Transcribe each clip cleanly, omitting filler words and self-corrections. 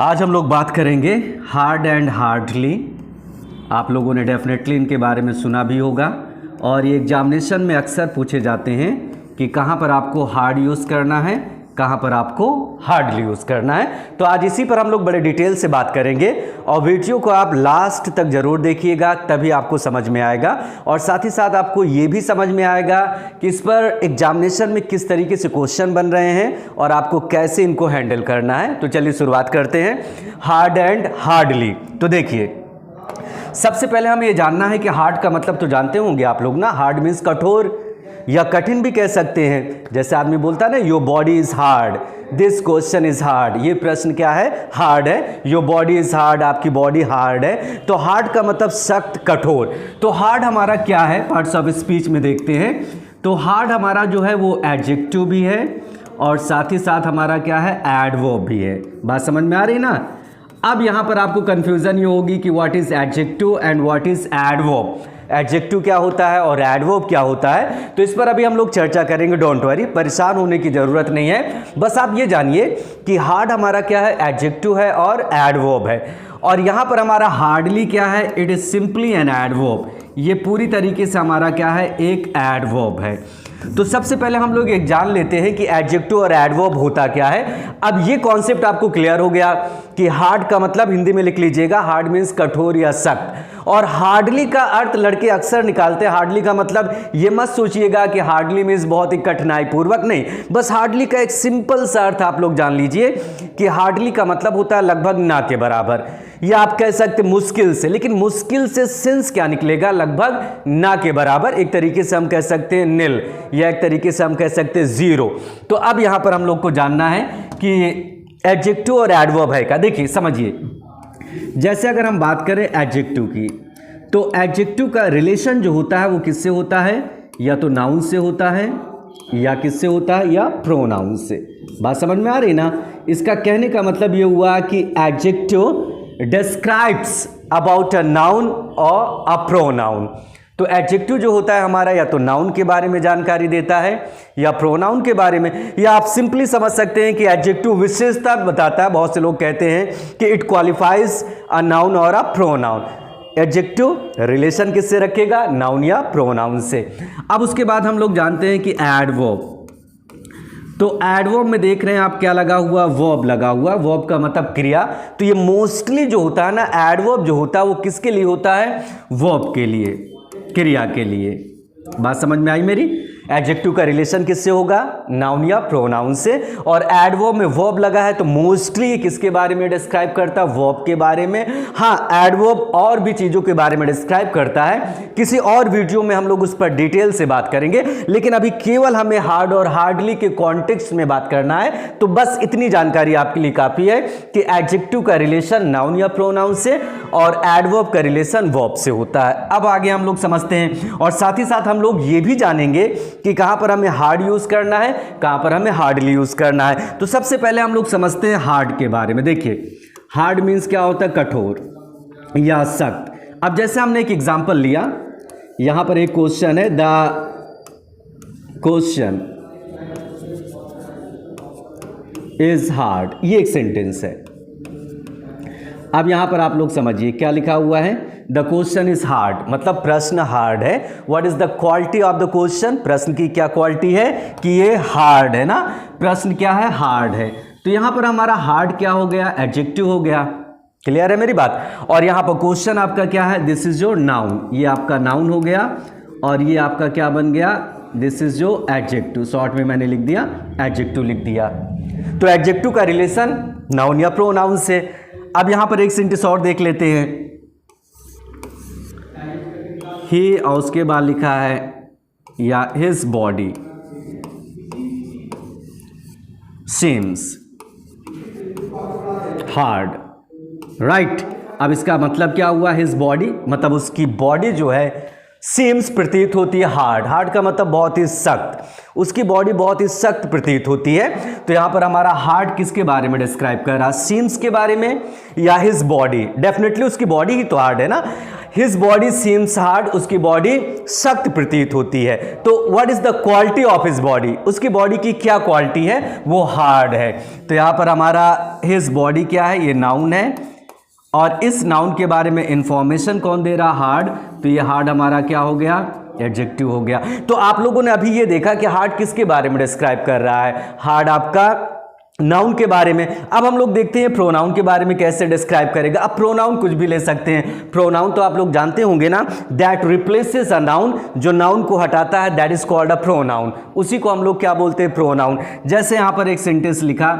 आज हम लोग बात करेंगे हार्ड एंड हार्डली। आप लोगों ने डेफिनेटली इनके बारे में सुना भी होगा और ये एग्जामिनेशन में अक्सर पूछे जाते हैं कि कहाँ पर आपको हार्ड यूज़ करना है, कहाँ पर आपको हार्डली यूज़ करना है। तो आज इसी पर हम लोग बड़े डिटेल से बात करेंगे और वीडियो को आप लास्ट तक ज़रूर देखिएगा, तभी आपको समझ में आएगा और साथ ही साथ आपको ये भी समझ में आएगा कि इस पर एग्जामिनेशन में किस तरीके से क्वेश्चन बन रहे हैं और आपको कैसे इनको हैंडल करना है। तो चलिए शुरुआत करते हैं हार्ड एंड हार्डली। तो देखिए, सबसे पहले हमें ये जानना है कि हार्ड का मतलब तो जानते होंगे आप लोग ना। हार्ड मीन्स कठोर या कठिन भी कह सकते हैं। जैसे आदमी बोलता है ना, your body is hard, this question is hard. ये प्रश्न क्या है? हार्ड है। योर बॉडी इज हार्ड, आपकी बॉडी हार्ड है। तो हार्ड का मतलब सख्त, कठोर। तो हार्ड हमारा क्या है? पार्ट्स ऑफ स्पीच में देखते हैं तो हार्ड हमारा जो है वो एडजेक्टिव भी है और साथ ही साथ हमारा क्या है? एडवर्ब भी है। बात समझ में आ रही ना? अब यहां पर आपको कंफ्यूजन ये होगी कि what is adjective and what is adverb. Adjective क्या होता है और एडवर्ब क्या होता है, तो इस पर अभी हम लोग चर्चा करेंगे। डोंट वरी, परेशान होने की जरूरत नहीं है। बस आप ये जानिए कि हार्ड हमारा क्या है? एडजेक्टिव है और एडवर्ब है। और यहां पर हमारा हार्डली क्या है? It is simply an adverb. ये पूरी तरीके से हमारा क्या है? एक एडवर्ब है। तो सबसे पहले हम लोग एक जान लेते हैं कि एडजेक्टिव और एडवर्ब होता क्या है। अब ये कॉन्सेप्ट आपको क्लियर हो गया कि हार्ड का मतलब हिंदी में लिख लीजिएगा, हार्ड मीन्स कठोर या सख्त। और हार्डली का अर्थ लड़के अक्सर निकालते हैं। हार्डली का मतलब ये मत सोचिएगा कि हार्डली मीन्स बहुत ही कठिनाई पूर्वक, नहीं। बस हार्डली का एक सिंपल सा अर्थ आप लोग जान लीजिए कि हार्डली का मतलब होता है लगभग ना के बराबर, या आप कह सकते मुश्किल से। लेकिन मुश्किल से सिंस क्या निकलेगा? लगभग ना के बराबर। एक तरीके से हम कह सकते हैं निल, या एक तरीके से हम कह सकते हैं जीरो। तो अब यहां पर हम लोग को जानना है कि एडजेक्टिव और एडवर्ब है क्या। देखिए समझिए, जैसे अगर हम बात करें एडजेक्टिव की, तो एडजेक्टिव का रिलेशन जो होता है वो किससे होता है? या तो नाउन से होता है, या किससे होता है? या प्रोनाउन से। बात समझ में आ रही ना? इसका कहने का मतलब ये हुआ कि adjective describes about a noun और अ प्रोनाउन। तो एडजेक्टिव जो होता है हमारा, या तो नाउन के बारे में जानकारी देता है या प्रोनाउन के बारे में, या आप सिंपली समझ सकते हैं कि एडजेक्टिव विशेषता बताता है। बहुत से लोग कहते हैं कि इट क्वालिफाइज अ नाउन और अ प्रोनाउन। एडजेक्टिव रिलेशन किससे रखेगा? नाउन या प्रोनाउन से। अब उसके बाद हम लोग जानते हैं कि एडवर्ब। तो एडवर्ब में देख रहे हैं आप क्या लगा हुआ? वर्ब लगा हुआ। वर्ब का मतलब क्रिया। तो ये मोस्टली जो होता है ना, एडवर्ब जो होता है वो किसके लिए होता है? वर्ब के लिए, क्रिया के लिए। बात समझ में आई मेरी? एडजेक्टिव का रिलेशन किससे होगा? नाउन या प्रोनाउन से। और एडवर्ब में वर्ब लगा है तो मोस्टली किसके बारे में डिस्क्राइब करता है? वर्ब के बारे में। हाँ, एडवर्ब और भी चीजों के बारे में डिस्क्राइब करता है। किसी और वीडियो में हम लोग उस पर डिटेल से बात करेंगे, लेकिन अभी केवल हमें हार्ड और हार्डली के कॉन्टेक्स्ट में बात करना है। तो बस इतनी जानकारी आपके लिए काफी है कि एडजेक्टिव का रिलेशन नाउन या प्रोनाउन से और एडवर्ब का रिलेशन वर्ब से होता है। अब आगे हम लोग समझते हैं और साथ ही साथ हम लोग ये भी जानेंगे कि कहां पर हमें हार्ड यूज करना है, कहां पर हमें हार्डली यूज करना है। तो सबसे पहले हम लोग समझते हैं हार्ड के बारे में। देखिए, हार्ड मीन्स क्या होता है? कठोर या सख्त। अब जैसे हमने एक एग्जांपल लिया, यहां पर एक क्वेश्चन है, द क्वेश्चन इज हार्ड। ये एक सेंटेंस है। अब यहां पर आप लोग समझिए क्या लिखा हुआ है? द क्वेश्चन इज हार्ड, मतलब प्रश्न हार्ड है। What is the quality of the question? प्रश्न की क्या क्वालिटी है कि ये हार्ड है ना। प्रश्न क्या है? हार्ड है। तो यहां पर हमारा हार्ड क्या हो गया? एडजेक्टिव हो गया। क्लियर है मेरी बात? और यहां पर क्वेश्चन आपका क्या है? This is your noun. ये आपका नाउन हो गया और ये आपका क्या बन गया? This is your adjective. Short में मैंने लिख दिया एडजेक्टिव, लिख दिया। तो एडजेक्टिव का रिलेशन नाउन या प्रोनाउन से। अब यहां पर एक सेंटेंस और देख लेते हैं। ही, और उसके बाद लिखा है या his body seems hard, right. अब इसका मतलब क्या हुआ? हिज बॉडी मतलब उसकी बॉडी जो है सीम्स प्रतीत होती है हार्ड। हार्ड का मतलब बहुत ही सख्त। उसकी बॉडी बहुत ही सख्त प्रतीत होती है। तो यहां पर हमारा हार्ड किसके बारे में डिस्क्राइब कर रहा है? सीम्स के बारे में या हिज बॉडी? डेफिनेटली उसकी बॉडी ही तो हार्ड है ना। हिज बॉडी सीम्स हार्ड, उसकी बॉडी सख्त प्रतीत होती है। तो what is the quality of his body, उसकी बॉडी की क्या क्वालिटी है, वो हार्ड है। तो यहां पर हमारा हिज बॉडी क्या है, ये नाउन है, और इस नाउन के बारे में इंफॉर्मेशन कौन दे रहा, हार्ड। तो ये हार्ड हमारा क्या हो गया, एडजेक्टिव हो गया। तो आप लोगों ने अभी ये देखा कि हार्ड किसके बारे में डिस्क्राइब कर रहा है, हार्ड आपका नाउन के बारे में। अब हम लोग देखते हैं प्रोनाउन के बारे में कैसे डिस्क्राइब करेगा। अब प्रोनाउन कुछ भी ले सकते हैं। प्रोनाउन तो आप लोग जानते होंगे ना, दैट रिप्लेसेस अ नाउन, जो नाउन को हटाता है, that is called a pronoun. उसी को हम लोग क्या बोलते हैं, प्रोनाउन। जैसे यहां पर एक सेंटेंस लिखा,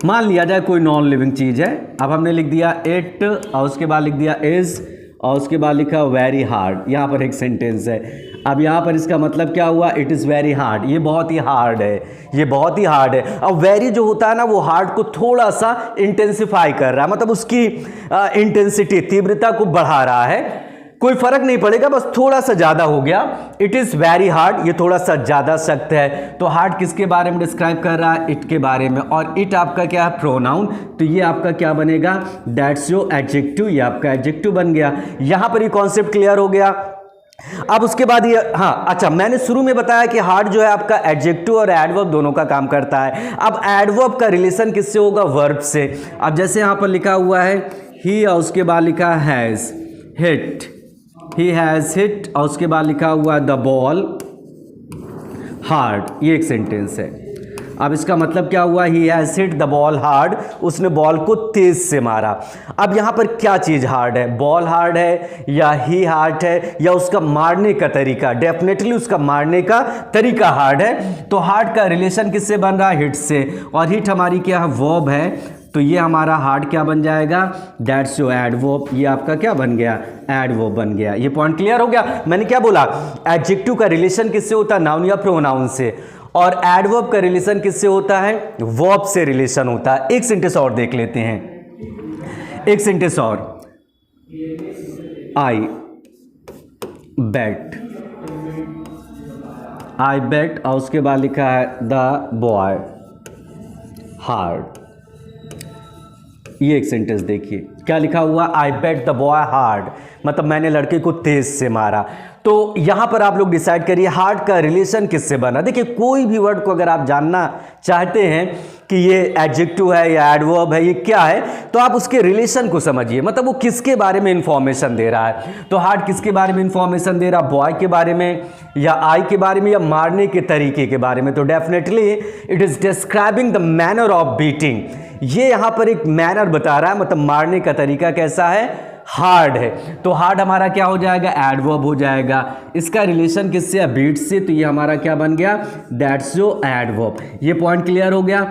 मान लिया जाए कोई नॉन लिविंग चीज है। अब हमने लिख दिया इट, और उसके बाद लिख दिया इज, और उसके बाद लिखा वेरी हार्ड। यहाँ पर एक सेंटेंस है। अब यहाँ पर इसका मतलब क्या हुआ, इट इज़ वेरी हार्ड, ये बहुत ही हार्ड है, ये बहुत ही हार्ड है। अब वेरी जो होता है ना, वो हार्ड को थोड़ा सा इंटेंसिफाई कर रहा है, मतलब उसकी इंटेंसिटी, तीव्रता को बढ़ा रहा है। कोई फर्क नहीं पड़ेगा, बस थोड़ा सा ज्यादा हो गया। इट इज वेरी हार्ड, ये थोड़ा सा ज्यादा सख्त है। तो हार्ड किसके बारे में डिस्क्राइब कर रहा है, इट के बारे में। और इट आपका क्या है, प्रोनाउन। तो ये आपका क्या बनेगा, दैट्स योर एडजेक्टिव, ये आपका एडजेक्टिव बन गया। यहां पर ये कॉन्सेप्ट क्लियर हो गया। अब उसके बाद ये, हाँ अच्छा, मैंने शुरू में बताया कि हार्ड जो है आपका एडजेक्टिव और एडवर्ब दोनों का काम करता है। अब एडवर्ब का रिलेशन किससे होगा, वर्ब से। अब जैसे यहां पर लिखा हुआ है ही, और उसके बाद लिखा has hit, he has hit, और उसके बाद लिखा हुआ द बॉल हार्ड, ये एक सेंटेंस है। अब इसका मतलब क्या हुआ, he has hit the ball hard, उसने बॉल को तेज से मारा। अब यहां पर क्या चीज हार्ड है, बॉल हार्ड है या ही हार्ड है या उसका मारने का तरीका, डेफिनेटली उसका मारने का तरीका हार्ड है। तो हार्ड का रिलेशन किससे बन रहा है, हिट से, और हिट हमारी क्या है, वर्ब है। तो ये हमारा हार्ड क्या बन जाएगा, दैट्स योर एडवर्ब, ये आपका क्या बन गया, एडवर्ब बन गया। ये पॉइंट क्लियर हो गया। मैंने क्या बोला, एडजेक्टिव का रिलेशन किससे होता है, नाउन या प्रोनाउन से, और एडवर्ब का रिलेशन किससे होता है, वर्ब से रिलेशन होता है। एक सेंटेंस और देख लेते हैं, एक सेंटेंस और, आई बेट, आई बेट, और उसके बाद लिखा है द बॉय हार्ड। ये एक सेंटेंस देखिए, क्या लिखा हुआ, आई बेट द बॉय हार्ड, मतलब मैंने लड़के को तेज से मारा। तो यहां पर आप लोग डिसाइड करिए हार्ड का रिलेशन किससे बना। देखिए कोई भी वर्ड को अगर आप जानना चाहते हैं कि ये एडजेक्टिव है या एडवर्ब है, ये क्या है, तो आप उसके रिलेशन को समझिए, मतलब वो किसके बारे में इंफॉर्मेशन दे रहा है। तो हार्ड किसके बारे में इंफॉर्मेशन दे रहा, बॉय के बारे में या आई के बारे में या मारने के तरीके के बारे में। तो definitely it is describing the manner of beating, ये यहां पर एक मैनर बता रहा है, मतलब मारने का तरीका कैसा है, हार्ड है। तो हार्ड हमारा क्या हो जाएगा, एडवर्ब हो जाएगा। इसका रिलेशन किससे है, बीट से, तो ये हमारा क्या बन गया, दैट्स योर एडवर्ब। ये पॉइंट क्लियर हो गया।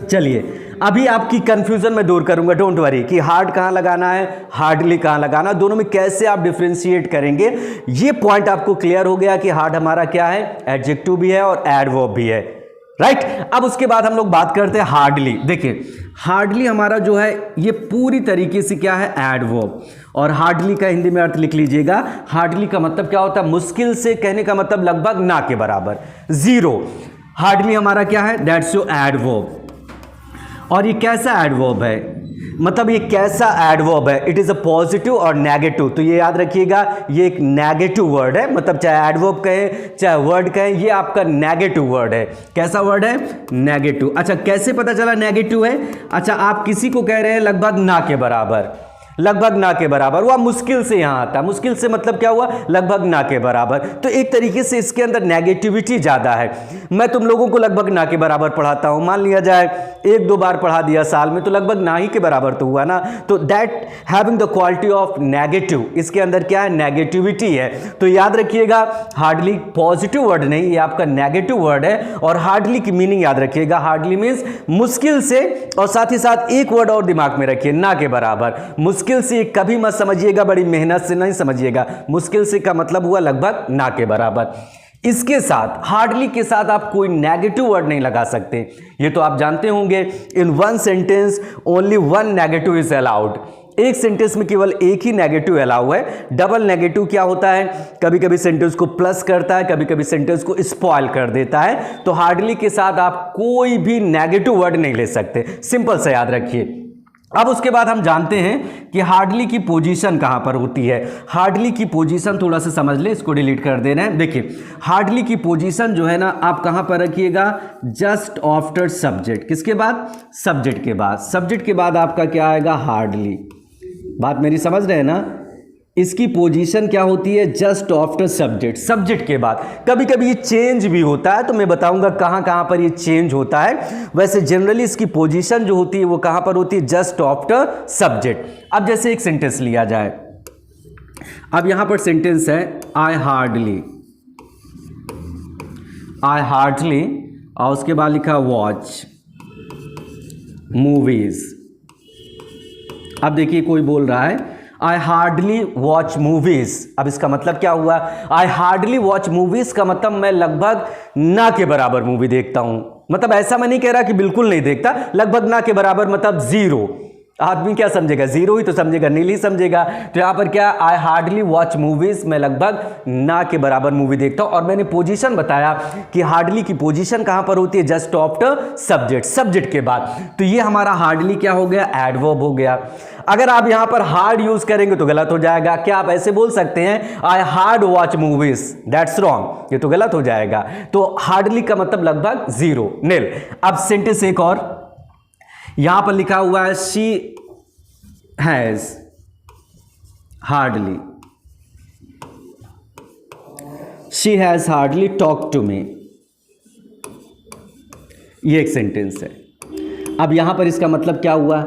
चलिए अभी आपकी कंफ्यूजन मैं दूर करूंगा, डोंट वरी, कि हार्ड कहां लगाना है, हार्डली कहां लगाना, दोनों में कैसे आप डिफरेंशिएट करेंगे। ये पॉइंट आपको क्लियर हो गया कि हार्ड हमारा क्या है, एडजेक्टिव भी है और एडवर्ब भी है, राइट। अब उसके बाद हम लोग बात करते हैं हार्डली। देखिए हार्डली हमारा जो है ये पूरी तरीके से क्या है, एडवर्ब। और हार्डली का हिंदी में अर्थ लिख लीजिएगा। हार्डली का मतलब क्या होता है, मुश्किल से, कहने का मतलब लगभग, ना के बराबर, जीरो। हार्डली हमारा क्या है, दैट्स योर एडवर्ब। और ये कैसा एडवर्ब है, मतलब ये कैसा एडवर्ब है, इट इज अ पॉजिटिव और नेगेटिव। तो ये याद रखिएगा, ये एक नेगेटिव वर्ड है, मतलब चाहे एडवर्ब कहें चाहे वर्ड कहें, ये आपका नेगेटिव वर्ड है। कैसा वर्ड है, नेगेटिव। अच्छा कैसे पता चला नेगेटिव है, अच्छा आप किसी को कह रहे हैं लगभग ना के बराबर, लगभग ना के बराबर, वह मुश्किल से यहां आता है। मुश्किल से मतलब क्या हुआ, लगभग ना के बराबर। तो एक तरीके से इसके अंदर नेगेटिविटी ज्यादा है। मैं तुम लोगों को लगभग ना के बराबर पढ़ाता हूं, मान लिया जाए एक दो बार पढ़ा दिया साल में, तो लगभग ना ही के बराबर तो हुआ ना। तो that having the quality of negative, इसके अंदर क्या है, नेगेटिविटी है। तो याद रखिएगा हार्डली पॉजिटिव वर्ड नहीं, ये आपका नेगेटिव वर्ड है। और हार्डली की मीनिंग याद रखिएगा, हार्डली मीन्स मुश्किल से, और साथ ही साथ एक वर्ड और दिमाग में रखिए, ना के बराबर। मुश्किल से कभी मत समझिएगा, बड़ी मेहनत से नहीं समझिएगा, मुश्किल से का मतलब हुआ लगभग ना के बराबर। इसके साथ हार्डली के साथ आप कोई नेगेटिव वर्ड नहीं लगा सकते, ये तो आप जानते होंगे। In one sentence only one negative is allowed, एक सेंटेंस में केवल एक ही नेगेटिव अलाउ है। डबल नेगेटिव क्या होता है, कभी कभी सेंटेंस को प्लस करता है, कभी कभी सेंटेंस को स्पॉइल कर देता है। तो हार्डली के साथ आप कोई भी नेगेटिव वर्ड नहीं ले सकते, सिंपल से याद रखिए। अब उसके बाद हम जानते हैं कि हार्डली की पोजीशन कहाँ पर होती है। हार्डली की पोजीशन थोड़ा सा समझ ले, इसको डिलीट कर देना है। देखिए हार्डली की पोजीशन जो है ना आप कहाँ पर रखिएगा, जस्ट आफ्टर सब्जेक्ट। किसके बाद? सब्जेक्ट के बाद। सब्जेक्ट के बाद आपका क्या आएगा? हार्डली। बात मेरी समझ रहे हैं ना? इसकी पोजीशन क्या होती है? जस्ट आफ्टर सब्जेक्ट, सब्जेक्ट के बाद। कभी कभी ये चेंज भी होता है, तो मैं बताऊंगा कहाँ कहाँ पर ये चेंज होता है। वैसे जनरली इसकी पोजीशन जो होती है वो कहाँ पर होती है? Just after subject. अब जैसे एक सेंटेंस लिया जाए, अब यहां पर सेंटेंस है आई हार्डली, आई हार्डली, और उसके बाद लिखा वॉच मूवीज। अब देखिए कोई बोल रहा है आई हार्डली वॉच मूवीज। अब इसका मतलब क्या हुआ? आई हार्डली वॉच मूवीज का मतलब मैं लगभग ना के बराबर मूवी देखता हूं। मतलब ऐसा मैं नहीं कह रहा कि बिल्कुल नहीं देखता, लगभग ना के बराबर, मतलब जीरो। आदमी क्या समझेगा? जीरो ही तो समझेगा, नील ही समझेगा। तो यहां पर क्या? आई हार्डली वॉच मूवीज, मैं लगभग ना के बराबर मूवी देखता हूं। और मैंने पोजीशन बताया कि हार्डली की पोजीशन कहां पर होती है? जस्ट आफ्टर सब्जेक्ट, सब्जेक्ट के बाद। तो ये हमारा हार्डली क्या हो गया? एडवर्ब हो गया। अगर आप यहां पर हार्ड यूज करेंगे तो गलत हो जाएगा। क्या आप ऐसे बोल सकते हैं I hard watch movies? That's wrong, ये तो गलत हो जाएगा। तो हार्डली का मतलब लगभग जीरो, नील। अब सेंटेंस एक और यहां पर लिखा हुआ है she has hardly, she has hardly talk to me. ये एक सेंटेंस है। अब यहां पर इसका मतलब क्या हुआ?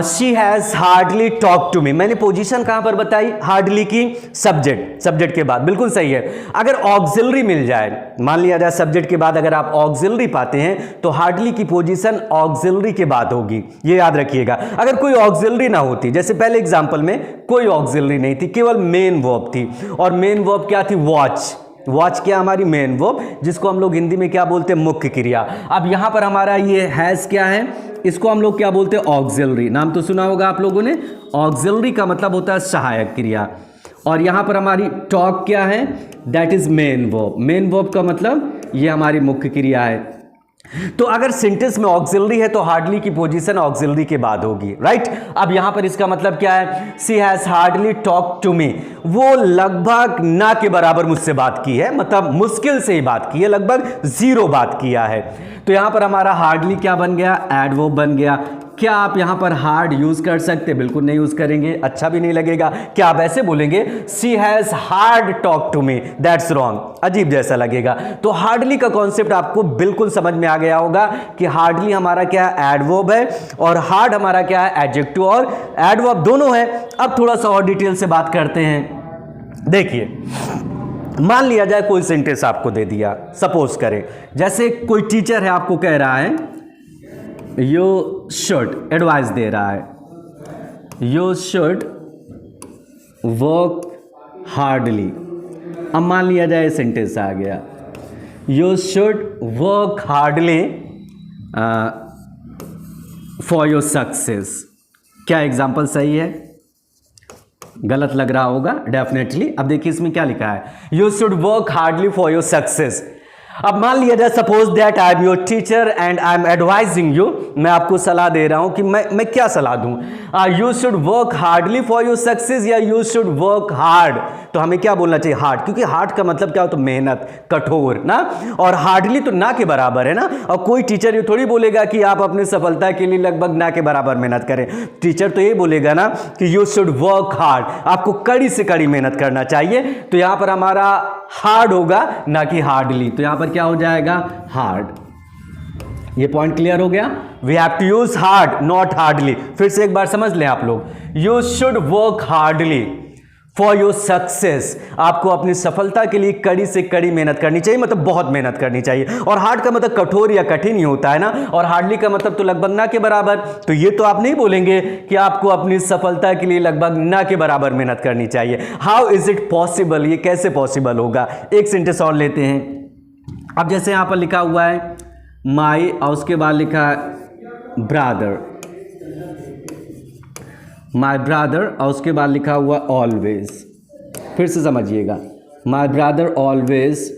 She has hardly talk to me. मैंने पोजीशन कहां पर बताई? हार्डली की सब्जेक्ट, सब्जेक्ट के बाद। बिल्कुल सही है। अगर ऑक्सिलरी मिल जाए, मान लिया जाए सब्जेक्ट के बाद अगर आप ऑक्सिलरी पाते हैं तो हार्डली की पोजीशन ऑक्सिलरी के बाद होगी, ये याद रखिएगा। अगर कोई ऑक्सिलरी ना होती, जैसे पहले एग्जांपल में कोई ऑक्सिलरी नहीं थी, केवल मेन वर्ब थी, और मेन वर्ब क्या थी? वॉच। वॉच क्या? हमारी मेन वर्ब, जिसको हम लोग हिंदी में क्या बोलते हैं? मुख्य क्रिया। अब यहां पर हमारा ये हैज क्या है? इसको हम लोग क्या बोलते हैं? ऑक्सिलरी। नाम तो सुना होगा आप लोगों ने। ऑक्सिलरी का मतलब होता है सहायक क्रिया। और यहां पर हमारी टॉक क्या है? That is main verb. Main verb का मतलब ये हमारी मुख्य क्रिया है। तो अगर सेंटेंस में ऑक्सिलरी है तो हार्डली की पोजीशन ऑक्सिलरी के बाद होगी, राइट। अब यहां पर इसका मतलब क्या है? She has hardly talk to me, वो लगभग ना के बराबर मुझसे बात की है, मतलब मुश्किल से ही बात की है, लगभग जीरो बात किया है। तो यहां पर हमारा हार्डली क्या बन गया? एडवर्ब बन गया। क्या आप यहां पर हार्ड यूज कर सकते? बिल्कुल नहीं यूज करेंगे, अच्छा भी नहीं लगेगा। क्या आप ऐसे बोलेंगे she has hard talk to me? That's wrong, अजीब जैसा लगेगा। तो हार्डली का कॉन्सेप्ट आपको बिल्कुल समझ में आ गया होगा कि हार्डली हमारा क्या है? एडवर्ब है, और हार्ड हमारा क्या है? एडजेक्टिव और एडवर्ब दोनों है। अब थोड़ा सा और डिटेल से बात करते हैं। देखिए मान लिया जाए कोई सेंटेंस आपको दे दिया, सपोज करें जैसे कोई टीचर है, आपको कह रहा है यू शुड, एडवाइस दे रहा है, यू शुड वर्क हार्डली। अब मान लिया जाए सेंटेंस आ गया you should work hardly for your success. क्या एग्जाम्पल सही है? गलत लग रहा होगा डेफिनेटली। अब देखिए इसमें क्या लिखा है? You should work hardly for your success. अब मान लिया जाए suppose that I am your teacher and I am advising you, मैं आपको सलाह दे रहा हूं कि मैं क्या सलाह दूं? You should work hardly for your success या यू शुड वर्क हार्ड। तो हमें क्या बोलना चाहिए? हार्ड, क्योंकि हार्ड का मतलब क्या होता है? मेहनत, कठोर ना। और हार्डली तो ना के बराबर है ना। और कोई टीचर ये थोड़ी बोलेगा कि आप अपनी सफलता के लिए लगभग ना के बराबर मेहनत करें। टीचर तो ये बोलेगा ना कि यू शुड वर्क हार्ड, आपको कड़ी से कड़ी मेहनत करना चाहिए। तो यहां पर हमारा हार्ड होगा ना कि हार्डली। तो यहां पर क्या हो जाएगा? हार्ड। ये पॉइंट क्लियर हो गया? We have to use hard not hardly. फिर से एक बार समझ लें आप लोग, you should work hardly for your success, आपको अपनी सफलता के लिए कड़ी से कड़ी मेहनत करनी चाहिए, मतलब बहुत मेहनत करनी चाहिए। और हार्ड का मतलब कठोर या कठिन ही होता है ना, और हार्डली का मतलब तो लगभग ना के बराबर। तो ये तो आप नहीं बोलेंगे कि आपको अपनी सफलता के लिए लगभग ना के बराबर मेहनत करनी चाहिए। How is it possible? ये कैसे पॉसिबल होगा? एक सेंटेंस और लेते हैं। अब जैसे यहां पर लिखा हुआ है माई, और उसके बाद लिखा है ब्रदर, माई ब्रदर, और उसके बाद लिखा हुआ ऑलवेज। फिर से समझिएगा, माई ब्रदर ऑलवेज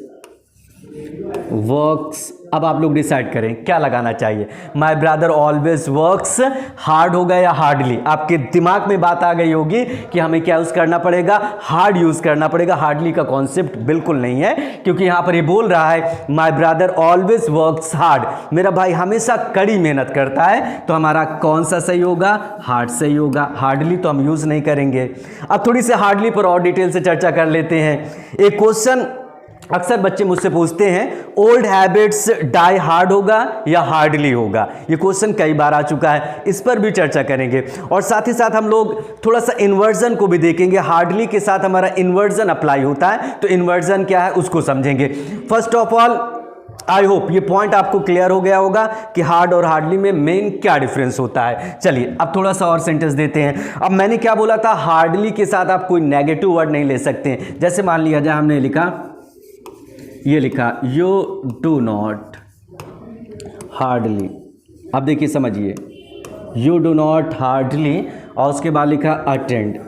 वर्क्स अब आप लोग डिसाइड करें क्या लगाना चाहिए। My brother always works hard होगा या हार्डली। आपके दिमाग में बात आ गई होगी कि हमें क्या यूज़ करना पड़ेगा, हार्ड यूज़ करना पड़ेगा। हार्डली का कॉन्सेप्ट बिल्कुल नहीं है, क्योंकि यहाँ पर ये बोल रहा है my brother always works hard, मेरा भाई हमेशा कड़ी मेहनत करता है। तो हमारा कौन सा सही होगा, हार्ड सही होगा। हार्डली तो हम यूज़ नहीं करेंगे। अब थोड़ी सी हार्डली पर और डिटेल से चर्चा कर लेते हैं। एक क्वेश्चन अक्सर बच्चे मुझसे पूछते हैं, ओल्ड हैबिट्स डाई हार्ड होगा या हार्डली होगा। ये क्वेश्चन कई बार आ चुका है, इस पर भी चर्चा करेंगे। और साथ ही साथ हम लोग थोड़ा सा इन्वर्जन को भी देखेंगे। हार्डली के साथ हमारा इन्वर्जन अप्लाई होता है, तो इन्वर्जन क्या है उसको समझेंगे। First of all I hope ये पॉइंट आपको क्लियर हो गया होगा कि हार्ड और हार्डली में मेन क्या डिफरेंस होता है। चलिए अब थोड़ा सा और सेंटेंस देते हैं। अब मैंने क्या बोला था, हार्डली के साथ आप कोई नेगेटिव वर्ड नहीं ले सकते। जैसे मान लिया जाए हमने लिखा, ये लिखा यू डू नॉट हार्डली। अब देखिए समझिए, यू डू नॉट हार्डली और उसके बाद लिखा अटेंड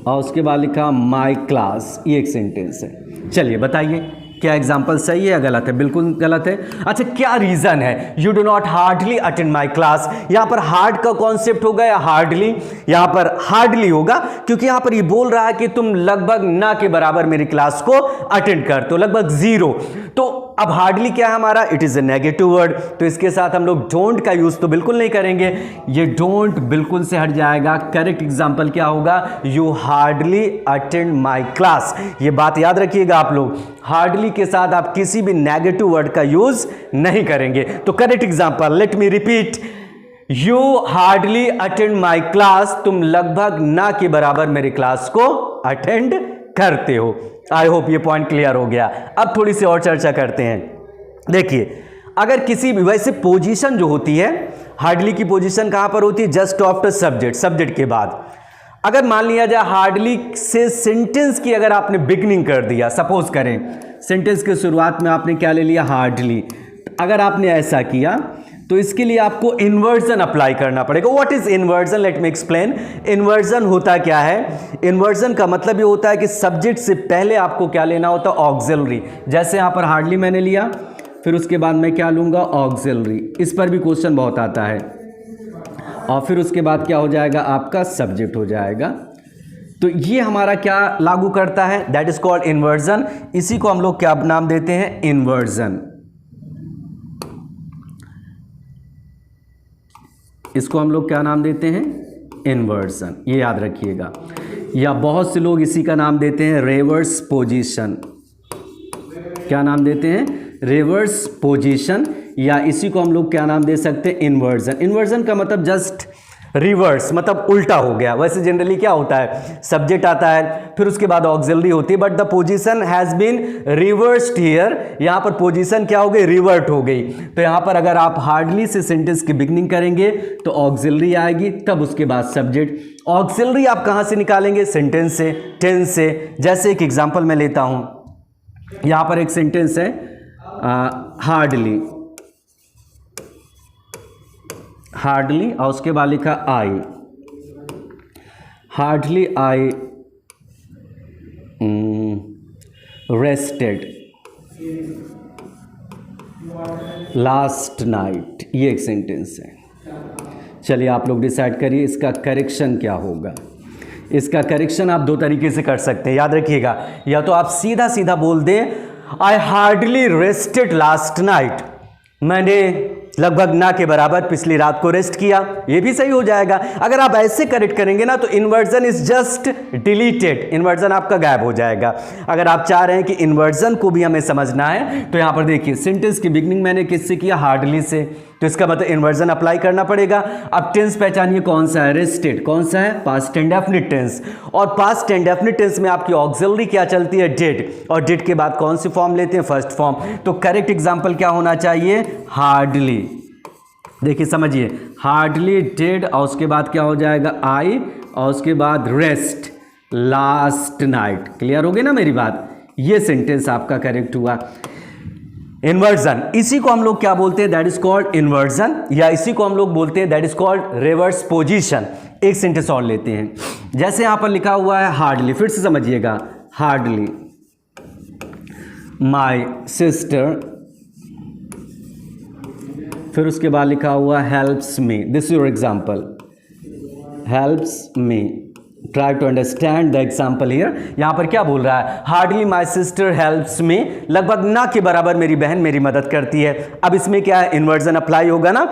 और उसके बाद लिखा माई क्लास। ये एक सेंटेंस है। चलिए बताइए क्या एग्जाम्पल सही है या गलत है? बिल्कुल गलत है। अच्छा, क्या रीजन है? You do not hardly attend my class. यहां पर हार्ड का कॉन्सेप्ट होगा या हार्डली? यहां पर हार्डली होगा, क्योंकि यहां पर ये बोल रहा है कि तुम लगभग ना के बराबर मेरी क्लास को अटेंड करते हो, लगभग 0। तो अब हार्डली क्या है हमारा, it is a negative word, तो इसके साथ हम लोग डोंट का यूज तो बिल्कुल नहीं करेंगे। ये डोंट बिल्कुल से हट जाएगा। करेक्ट एग्जांपल क्या होगा, you hardly attend my class. ये बात याद रखिएगा आप लोग, हार्डली के साथ आप किसी भी नेगेटिव वर्ड का यूज नहीं करेंगे। तो correct example, let me repeat, you hardly attend my class. तुम लगभग ना के बराबर मेरी क्लास को अटेंड करते हो। आई होप ये पॉइंट क्लियर हो गया। अब थोड़ी सी और चर्चा करते हैं। देखिए, अगर किसी भी वैसे पोजीशन जो होती है, हार्डली की पोजीशन कहां पर होती है, जस्ट आफ्टर सब्जेक्ट, सब्जेक्ट के बाद। अगर मान लिया जाए हार्डली से सेंटेंस की अगर आपने बिगनिंग कर दिया, सपोज करें सेंटेंस के शुरुआत में आपने क्या ले लिया, हार्डली। अगर आपने ऐसा किया तो इसके लिए आपको इन्वर्जन अप्लाई करना पड़ेगा। What is inversion, let me explain. Inversion होता क्या है, इन्वर्जन का मतलब ये होता है कि सब्जेक्ट से पहले आपको क्या लेना होता है, ऑक्सिलरी। जैसे यहां पर हार्डली मैंने लिया, फिर उसके बाद मैं क्या लूंगा, ऑक्सिलरी। इस पर भी क्वेश्चन बहुत आता है। और फिर उसके बाद क्या हो जाएगा, आपका सब्जेक्ट हो जाएगा। तो ये हमारा क्या लागू करता है, दैट इज कॉल्ड इन्वर्जन। इसी को हम लोग क्या नाम देते हैं, इन्वर्जन। इसको हम लोग क्या नाम देते हैं, इन्वर्जन। ये याद रखिएगा। या बहुत से लोग इसी का नाम देते हैं रिवर्स पोजीशन। क्या नाम देते हैं, रिवर्स पोजीशन। या इसी को हम लोग क्या नाम दे सकते हैं, इन्वर्जन। इन्वर्जन का मतलब जस्ट रिवर्स, मतलब उल्टा हो गया। वैसे जनरली क्या होता है, सब्जेक्ट आता है, फिर उसके बाद ऑक्सिलरी होती है, but the position has been reversed here. यहां पर पोजीशन क्या हो गई, रिवर्ट हो गई। तो यहां पर अगर आप हार्डली से सेंटेंस की बिगनिंग करेंगे तो ऑक्सिलरी आएगी, तब उसके बाद सब्जेक्ट। ऑक्सिलरी आप कहां से निकालेंगे, सेंटेंस से, टेंस से। जैसे एक एग्जाम्पल मैं लेता हूं, यहां पर एक सेंटेंस है, हार्डली, हार्डली और उसके बाद लिखा I, hardly I rested last night. ये एक सेंटेंस है। चलिए आप लोग डिसाइड करिए इसका करेक्शन क्या होगा। इसका करेक्शन आप दो तरीके से कर सकते हैं, याद रखिएगा। या तो आप सीधा सीधा बोल दें, I hardly rested last night, मैंने लगभग ना के बराबर पिछली रात को रेस्ट किया। ये भी सही हो जाएगा। अगर आप ऐसे करेक्ट करेंगे ना तो inversion is just deleted, inversion आपका गायब हो जाएगा। अगर आप चाह रहे हैं कि इन्वर्जन को भी हमें समझना है तो यहां पर देखिए, सेंटेंस की बिगनिंग मैंने किससे किया, हार्डली से, तो इसका मतलब इन्वर्जन अप्लाई करना पड़ेगा। अब टेंस पहचानिए कौन सा है, रेस्टेड। कौन सा है, पास्ट इंडेफिनिट टेंस। और पास्ट इंडेफिनिट टेंस में आपकी ऑक्सिलरी क्या चलती है, डिड। और डिड के बाद कौन सी फॉर्म लेते हैं, फर्स्ट फॉर्म। तो करेक्ट एग्जांपल क्या होना चाहिए, हार्डली। देखिए समझिए, हार्डली डिड और उसके बाद क्या हो जाएगा, आई और उसके बाद रेस्ट लास्ट नाइट। क्लियर हो गई ना मेरी बात। ये सेंटेंस आपका करेक्ट हुआ। इन्वर्जन, इसी को हम लोग क्या बोलते हैं, दैट इज कॉल्ड इन्वर्जन। या इसी को हम लोग बोलते हैं that is called reverse position. एक सेंटेंस और लेते हैं, जैसे यहां पर लिखा हुआ है हार्डली, फिर से समझिएगा, हार्डली माई सिस्टर फिर उसके बाद लिखा हुआ helps me, this is your example, helps me, try to understand the example here. यहाँ पर क्या बोल रहा है, hardly my sister helps me, लगभग ना के बराबर मेरी बहन मेरी मदद करती है। अब इसमें क्या है, इन्वर्जन अप्लाई होगा ना,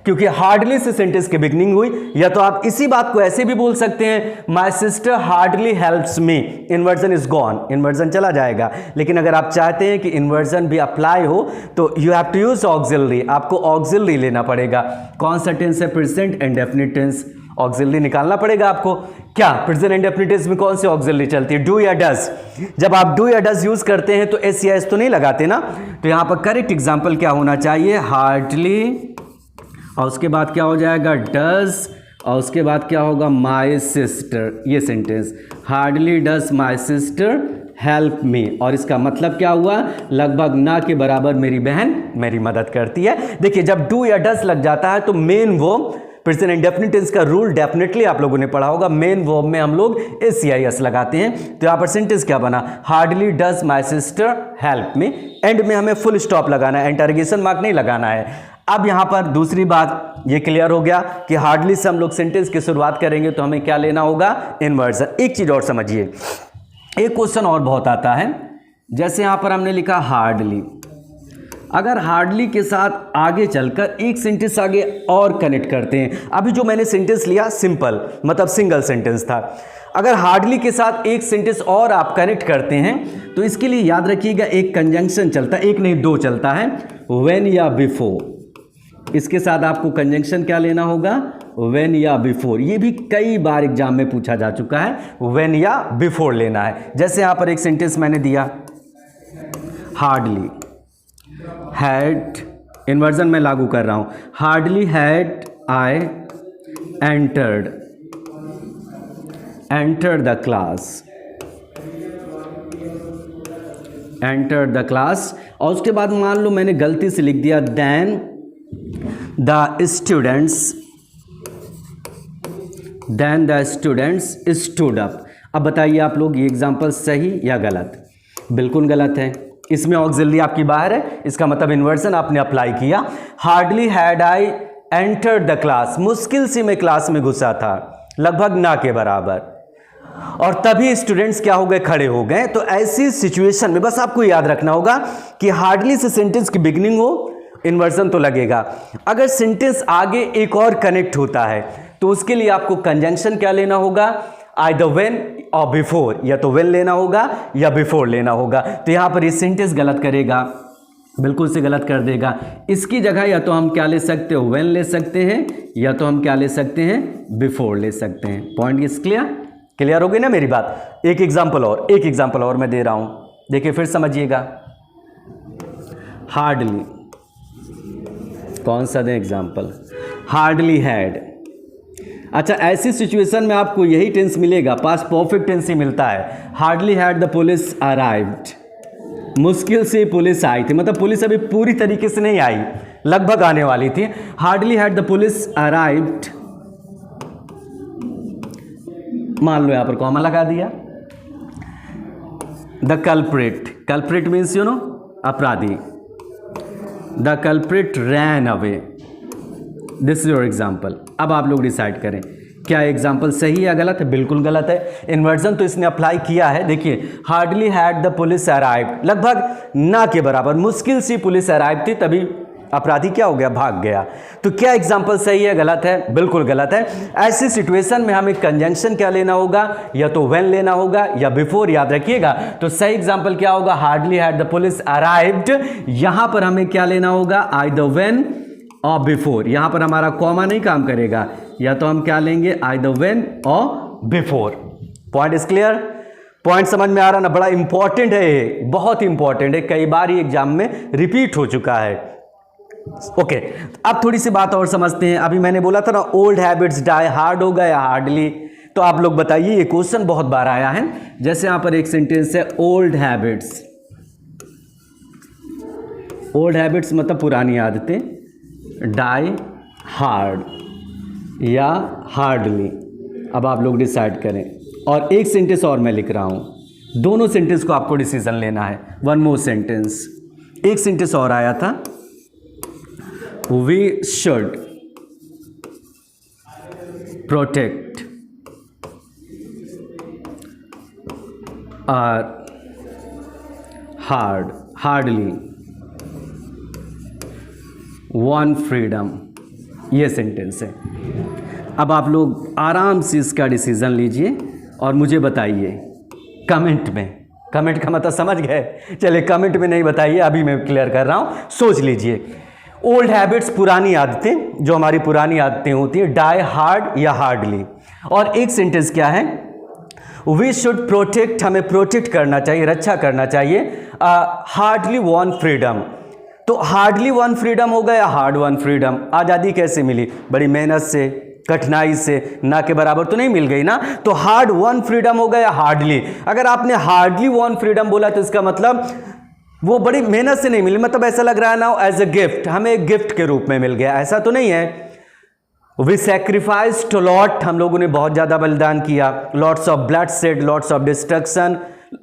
क्योंकि हार्डली से सेंटेंस की बिगनिंग हुई। या तो आप इसी बात को ऐसे भी बोल सकते हैं, my sister hardly helps me, inversion is gone, inversion चला जाएगा। लेकिन अगर आप चाहते हैं कि इन्वर्जन भी अप्लाई हो तो you have to use auxiliary, आपको ऑक्सिलरी लेना पड़ेगा। कौन सा टेंस है, प्रेजेंट इंडेफिनिट टेंस, ऑक्सिलरी निकालना पड़ेगा आपको। क्या प्रेजेंट इंडेफिनिट टेंस में कौन सी ऑक्सिलरी चलती है, डू या डज। जब आप डू या डज यूज करते हैं तो एस या एस तो नहीं लगाते ना। तो यहां पर करेक्ट एग्जांपल क्या होना चाहिए, हार्डली, और उसके बाद क्या हो जाएगा, डज, और उसके बाद क्या होगा, माई सिस्टर। ये sentence, hardly does my sister help me, और इसका मतलब क्या हुआ, लगभग ना के बराबर मेरी बहन मेरी मदद करती है। देखिए जब डू या डज लग जाता है तो main verb, present indefinite tense का रूल डेफिनेटली आप लोगों ने पढ़ा होगा, मेन वर्ब में हम लोग एस लगाते हैं। तो यहाँ पर सेंटेंस क्या बना, hardly does my sister help me, and में हमें फुल स्टॉप लगाना है, इंटरोगेशन मार्क नहीं लगाना है। अब यहाँ पर दूसरी बात ये क्लियर हो गया कि हार्डली से हम लोग सेंटेंस की शुरुआत करेंगे तो हमें क्या लेना होगा, इन्वर्जन। एक चीज और समझिए, एक क्वेश्चन और बहुत आता है, जैसे यहाँ पर हमने लिखा हार्डली, अगर हार्डली के साथ आगे चलकर एक सेंटेंस आगे और कनेक्ट करते हैं। अभी जो मैंने सेंटेंस लिया सिंपल, मतलब सिंगल सेंटेंस था। अगर हार्डली के साथ एक सेंटेंस और आप कनेक्ट करते हैं तो इसके लिए याद रखिएगा एक कंजंक्शन चलता है, एक नहीं दो चलता है, व्हेन या बिफोर। इसके साथ आपको कंजंक्शन क्या लेना होगा, व्हेन या बिफोर। ये भी कई बार एग्जाम में पूछा जा चुका है, व्हेन या बिफोर लेना है। जैसे यहाँ पर एक सेंटेंस मैंने दिया, हार्डली हैड, इन्वर्जन में लागू कर रहा हूं, hardly had I entered the class, और उसके बाद मान लो मैंने गलती से लिख दिया then the students stood up. अब बताइए आप लोग ये एग्जाम्पल सही या गलत, बिल्कुल गलत है। इसमें ऑक्सिलरी आपकी बाहर है, इसका मतलब इन्वर्जन आपने अप्लाई किया। Hardly had I entered the class, मुश्किल से मैं क्लास में घुसा था, लगभग ना के बराबर, और तभी स्टूडेंट्स क्या हो गए, खड़े हो गए। तो ऐसी सिचुएशन में बस आपको याद रखना होगा कि हार्डली से सेंटेंस की बिगिनिंग हो, इन्वर्जन तो लगेगा। अगर सेंटेंस आगे एक और कनेक्ट होता है तो उसके लिए आपको कंजंक्शन क्या लेना होगा, आइदर व्हेन और बिफोर, या तो व्हेन लेना होगा या बिफोर लेना होगा। तो यहां पर ये सेंटेंस गलत करेगा, बिल्कुल से गलत कर देगा। इसकी जगह या तो हम क्या ले सकते हो, व्हेन ले सकते हैं, या तो हम क्या ले सकते हैं, बिफोर ले सकते हैं। पॉइंट इज क्लियर हो गई ना मेरी बात। एक एग्जाम्पल और मैं दे रहा हूं, देखिए फिर समझिएगा। हार्डली, कौन सा दें एग्जाम्पल, हार्डली हैड। अच्छा, ऐसी सिचुएशन में आपको यही टेंस मिलेगा, पास्ट परफेक्ट टेंस ही मिलता है। Hardly had the police arrived, मुश्किल से पुलिस आई थी, मतलब पुलिस अभी पूरी तरीके से नहीं आई, लगभग आने वाली थी। Hardly had the police arrived, मान लो यहां पर कॉमा लगा दिया। The culprit means you know अपराधी, the culprit ran away, this is your example. अब आप लोग डिसाइड करें क्या एग्जाम्पल सही है या गलत है, बिल्कुल गलत है। इन्वर्जन तो इसने अप्लाई किया है, देखिए hardly had the police arrived, लगभग ना के बराबर, मुश्किल से पुलिस अराइव थी, तभी अपराधी क्या हो गया, भाग गया। तो क्या एग्जाम्पल सही है गलत है, बिल्कुल गलत है। ऐसी सिचुएशन में हमें कंजंक्शन क्या लेना होगा, या तो व्हेन लेना होगा या बिफोर, याद रखिएगा। तो सही एग्जाम्पल क्या होगा, hardly had the police arrived, यहां पर हमें क्या लेना होगा, आइदर व्हेन और बिफोर। यहां पर हमारा कॉमा नहीं काम करेगा, या तो हम क्या लेंगे, आइदर व्हेन और before. Point is clear, point समझ में आ रहा ना, बड़ा इंपॉर्टेंट है ये, बहुत इंपॉर्टेंट है, कई बार ये एग्जाम में रिपीट हो चुका है। ओके, अब थोड़ी सी बात और समझते हैं। अभी मैंने बोला था ना, ओल्ड हैबिट्स डाई हार्ड होगा या हार्डली, तो आप लोग बताइए, ये क्वेश्चन बहुत बार आया है। जैसे यहां पर एक सेंटेंस है, ओल्ड हैबिट्स मतलब पुरानी आदतें, डाई हार्ड या हार्डली। अब आप लोग डिसाइड करें। और एक सेंटेंस और मैं लिख रहा हूं, दोनों सेंटेंस को आपको डिसीजन लेना है। वन मोर सेंटेंस, एक सेंटेंस और आया था, we should protect our hardly won freedom. ये सेंटेंस है। अब आप लोग आराम से इसका डिसीजन लीजिए और मुझे बताइए कमेंट में। कमेंट का मतलब समझ गए? चलिए कमेंट में नहीं बताइए, अभी मैं क्लियर कर रहा हूँ, सोच लीजिए। ओल्ड हैबिट्स, पुरानी आदतें, जो हमारी पुरानी आदतें होती हैं, डाई हार्ड या हार्डली। और एक सेंटेंस क्या है? वी शुड प्रोटेक्ट, हमें प्रोटेक्ट करना चाहिए, रक्षा करना चाहिए, हार्डली वन फ्रीडम। तो हार्डली वन फ्रीडम होगा या हार्ड वन फ्रीडम? आज़ादी कैसे मिली? बड़ी मेहनत से, कठिनाई से, ना के बराबर तो नहीं मिल गई ना। तो हार्ड वन फ्रीडम होगा या हार्डली? अगर आपने हार्डली वन फ्रीडम बोला तो इसका मतलब वो बड़ी मेहनत से नहीं मिली, मतलब ऐसा लग रहा है ना एज ए गिफ्ट, हमें एक गिफ्ट के रूप में मिल गया, ऐसा तो नहीं है। वी सैक्रिफाइस्ड लॉट, हम लोगों ने बहुत ज़्यादा बलिदान किया, lots of blood shed, lots of destruction,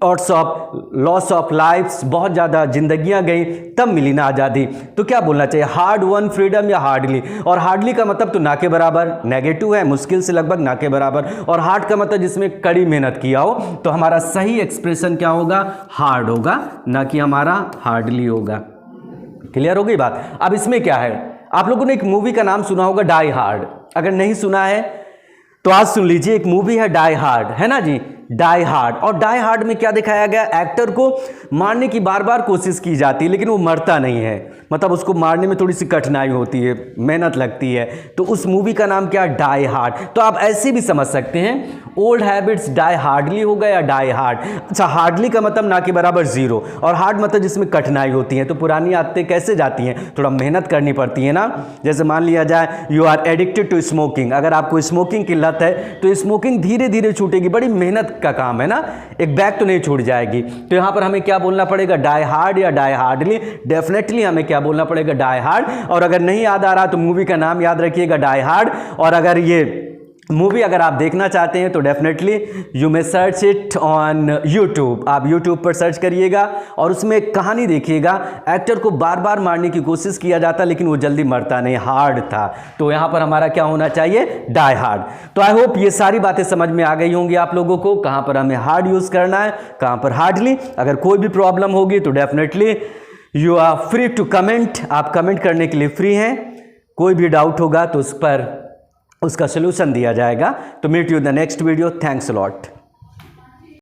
lots of loss of lifes, बहुत ज़्यादा जिंदगियां गई, तब मिली ना आज़ादी। तो क्या बोलना चाहिए, हार्ड वन फ्रीडम या हार्डली? और हार्डली का मतलब तो ना के बराबर, नेगेटिव है, मुश्किल से लगभग ना के बराबर। और हार्ड का मतलब जिसमें कड़ी मेहनत किया हो। तो हमारा सही एक्सप्रेशन क्या होगा? हार्ड होगा, ना कि हमारा हार्डली होगा। क्लियर हो गई बात? अब इसमें क्या है, आप लोगों ने एक मूवी का नाम सुना होगा डाई हार्ड। अगर नहीं सुना है तो आज सुन लीजिए, एक मूवी है डाई हार्ड, है ना जी, डाई हार्ड। और डाई हार्ड में क्या दिखाया गया? एक्टर को मारने की बार बार कोशिश की जाती है, लेकिन वो मरता नहीं है, मतलब उसको मारने में थोड़ी सी कठिनाई होती है, मेहनत लगती है। तो उस मूवी का नाम क्या? Die hard. तो आप ऐसे भी समझ सकते हैं, ओल्ड हैबिट्स डाई हार्डली होगा या डाई हार्ड। अच्छा, हार्डली का मतलब ना के बराबर जीरो, और हार्ड मतलब जिसमें कठिनाई होती है। तो पुरानी आदतें कैसे जाती हैं? थोड़ा मेहनत करनी पड़ती है ना। जैसे मान लिया जाए you are addicted to smoking, अगर आपको स्मोकिंग की लत है तो स्मोकिंग धीरे धीरे छूटेगी, बड़ी मेहनत का काम है ना, एक बैग तो नहीं छूट जाएगी। तो यहाँ पर हमें क्या बोलना पड़ेगा? डाई हार्ड या डाई हार्डली? डेफिनेटली हमें क्या बोलना पड़ेगा? Die hard. और अगर नहीं याद आ रहा तो मूवी का नाम याद रखिएगा, डाई हार्ड। और अगर ये मूवी अगर आप देखना चाहते हैं तो definitely you may search it on YouTube. आप यूट्यूब पर सर्च करिएगा और उसमें एक कहानी देखिएगा। एक्टर को बार बार मारने की कोशिश किया जाता लेकिन वो जल्दी मरता नहीं, हार्ड था। तो यहाँ पर हमारा क्या होना चाहिए? Die hard. तो आई होप ये सारी बातें समझ में आ गई होंगी आप लोगों को, कहाँ पर हमें हार्ड यूज़ करना है, कहाँ पर हार्डली। अगर कोई भी प्रॉब्लम होगी तो definitely you are free to comment, आप कमेंट करने के लिए फ्री हैं। कोई भी डाउट होगा तो उस पर उसका सलूशन दिया जाएगा। तो meet you in the next video. Thanks a lot.